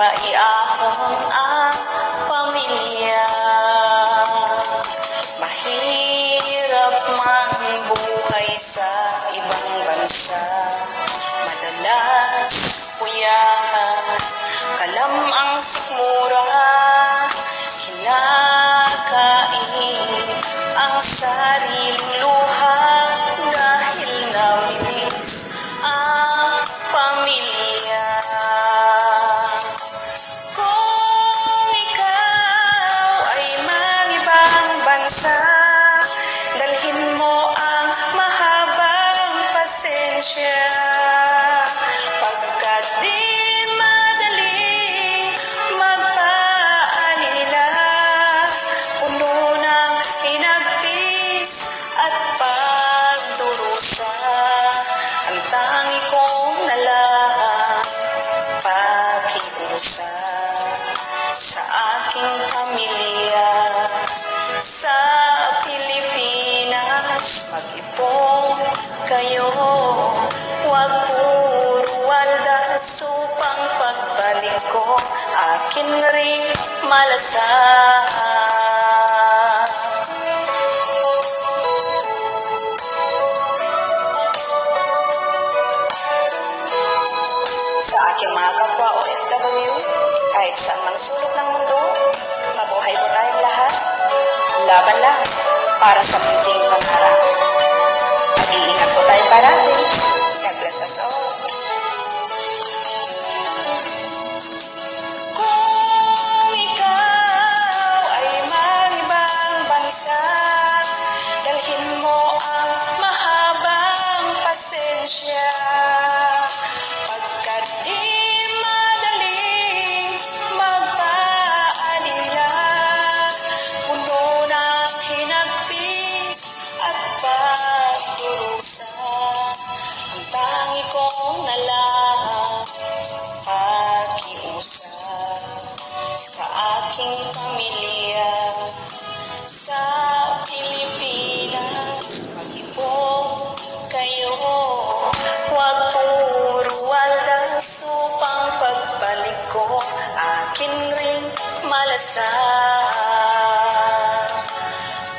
maiahon ang pamilya. Mahirap man buhay sa ibang bansa, madalas kuyahan, kalam ang sikmura, kinakain ang sariling luha dahil namilis ang pamilya. Kung ikaw ay mag-ibang bansa, dalhin mo ang mahabang pasensya, pagkat di madaling magpaalila, puno ng hinagpis at pagdurusa. Ang tangi kong nalang pakiusap sa aking pamilya sa Pilipinas. Mag-ipon kayo, huwag puro waldas upang pagbalik ko akin ring malasahan. Sa aking mga kapwa OFW, kahit saan mang sulok ng mundo, mabuhay po tayong lahat. Laban lang para sa munting pangarap. Mag-iingat po tayo parati. God bless us all. Kung ikaw ay mag-ibang bansa, dalhin mo ang mahabang pasensya, pagkat di madaling magpaalila, puno ng hinagpis at pagdurusa. Ang tangi kong nalang pakiusap sa aking pamilya sa Pilipinas. Mag-ipon kayo, huwag puro waldas upang pagbalik ko akin ring malasahan.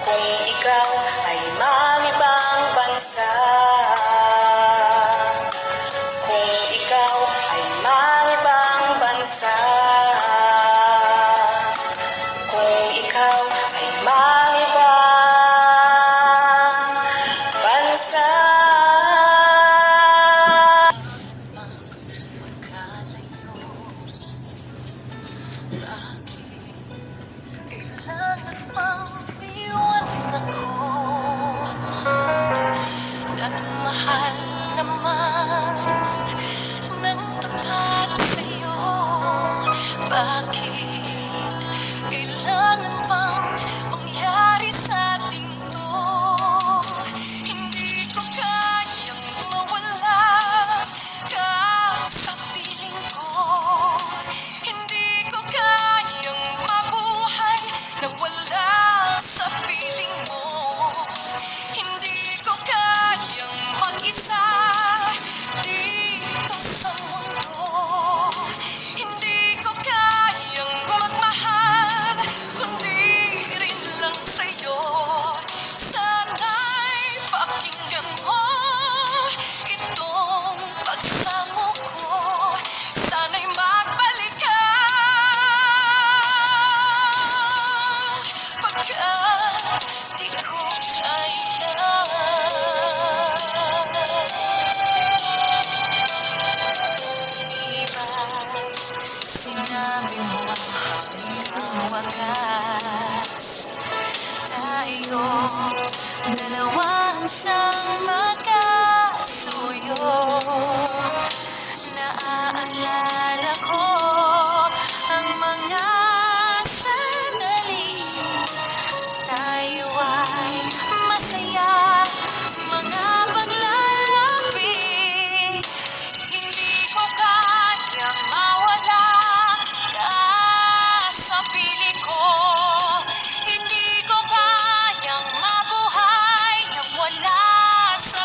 Kung ikaw ay mag-ibang bansa, kung ikaw ay mag-ibang bansa, kung ikaw ay mag-ibang bansa. Kailangan pang iwan ako, nagmahal naman ng tapat sa'yo. Bakit kailangan pang mangyari sa atin to? Hindi ko kayang mawala ka sa piling ko. Hindi ko kayang mabuhay na wala sa piling mo. Hindi ko kayang mag-isa dito sa mundo. Hindi ko kayang magmahal kundi rin lang sa'yo. Sana'y pakinggan mo itong pagsamo ko. Sana'y magbalik ka, pagkat di ko kaya. Iba'y sinabi mo ang wakas, tayong dalawang siyang magkasuyo. Naaalala ko ang mga sandali tayo ay masaya, mga paglalapit. Hindi ko kaya mawala ka sa piling ko. Hindi ko kayang mabuhay na wala sa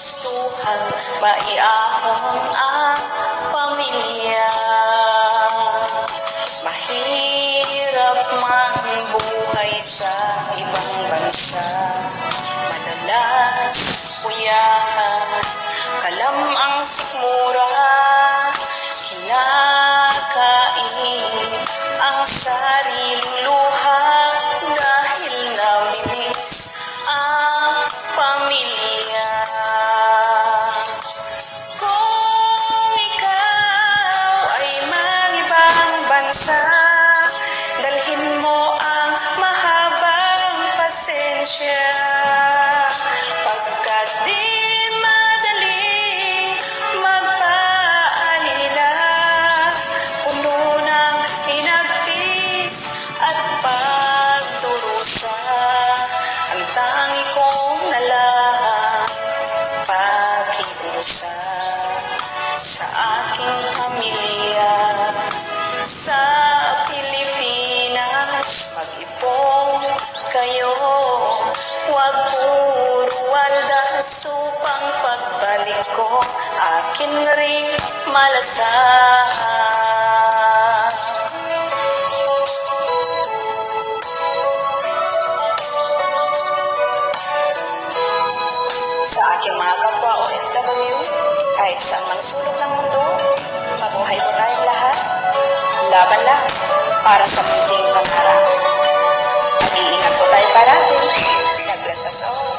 kagustuhan, maiahon ang pamilya. Mahirap man buhay sa ibang bansa, madalas kuyahan, kalam ang sikmura, kinakain ang sariling luha dahil namimiss ang pamilya. Kung ikaw ay mag-ibang bansa, dalhin mo ang mahabang pasensya, pagkat di madaling magpaalila, puno ng hinagpis at pagdurusa. Ang tangi kong nalang pakiusap sa aking pamilya sa Pilipinas. Mag-ipon kayo, huwag puro waldas upang pagbalik ko akin ring malasahan. Sa aking mga kapwa OFW, kahit saan mang sulok ng mundo, mabuhay po tayong lahat. Laban lang para sa munting pangarap. Mag-iingat po tayo parati. God bless us all.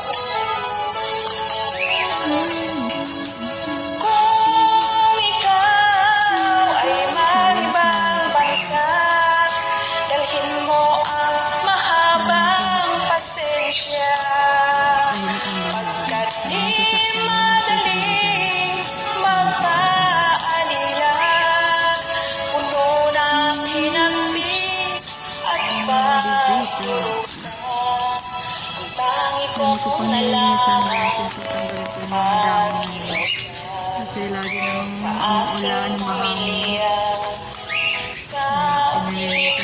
Kung ikaw ay mag-ibang bansa, dalhin mo ang mahabang pasensya, pagkat di madaling magpaalila, puno ng hinagpis at pagdurusa. Ang tangi ko na lang pakiusap Kasi lagi namang umuulan, aking mahangin. pamilya sa Umuwi